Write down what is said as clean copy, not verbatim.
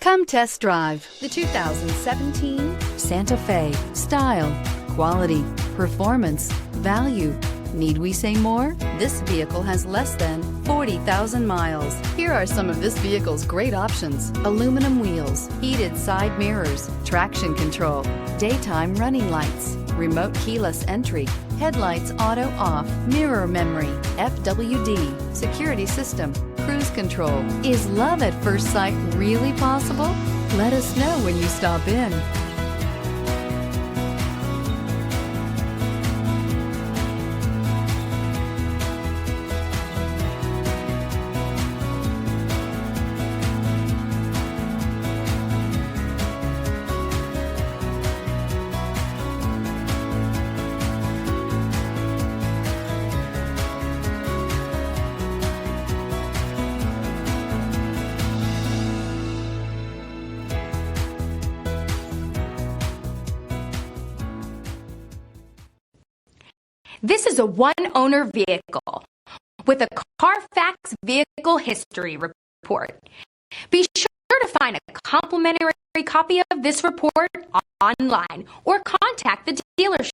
Come test drive the 2017 Santa Fe. Style, quality, performance, value. Need we say more? This vehicle has less than 40,000 miles. Here are some of this vehicle's great options: aluminum wheels, heated side mirrors, traction control, daytime running lights, remote keyless entry, headlights auto off, mirror memory, FWD, security system, cruise control. Is love at first sight really possible? Let us know when you stop in. This is a one-owner vehicle with a Carfax Vehicle History Report. Be sure to find a complimentary copy of this report online or contact the dealership.